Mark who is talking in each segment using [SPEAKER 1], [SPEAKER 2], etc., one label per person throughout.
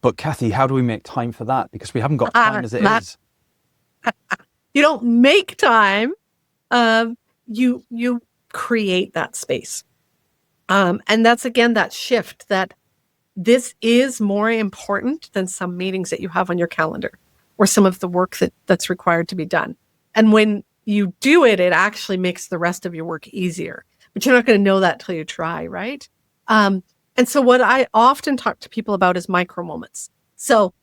[SPEAKER 1] But Kathy, how do we make time for that? Because we haven't got time as it is.
[SPEAKER 2] You don't make time. You create that space. And that's, again, that shift that this is more important than some meetings that you have on your calendar or some of the work that's required to be done. And when you do it, it actually makes the rest of your work easier. But you're not going to know that till you try, right? And so what I often talk to people about is micro moments. So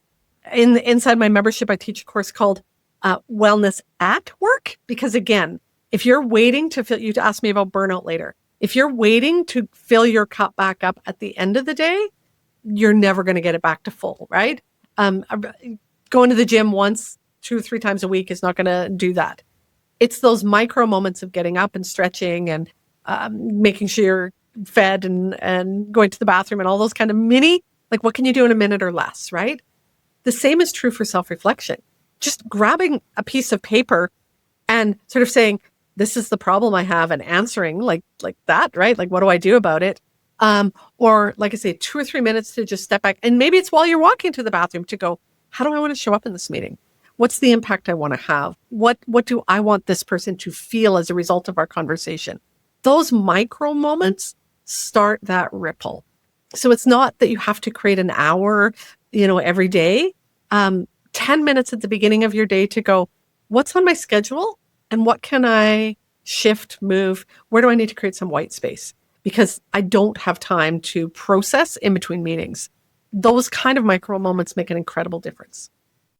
[SPEAKER 2] inside my membership, I teach a course called Wellness at Work. Because again, if you're waiting to fill, you ask me about burnout later. If you're waiting to fill your cup back up at the end of the day, you're never going to get it back to full, right? Going to the gym once, 2 or 3 times a week is not going to do that. It's those micro moments of getting up and stretching and making sure you're fed and going to the bathroom and all those kind of mini, like what can you do in a minute or less, right? The same is true for self-reflection. Just grabbing a piece of paper and sort of saying, this is the problem I have, and answering like that, right? Like, what do I do about it? Or like I say, 2 or 3 minutes to just step back. And maybe it's while you're walking to the bathroom to go, how do I want to show up in this meeting? What's the impact I want to have? What do I want this person to feel as a result of our conversation? Those micro moments start that ripple. So it's not that you have to create an hour, every day. 10 minutes at the beginning of your day to go, what's on my schedule? And what can I shift, move? Where do I need to create some white space? Because I don't have time to process in between meetings. Those kind of micro moments make an incredible difference.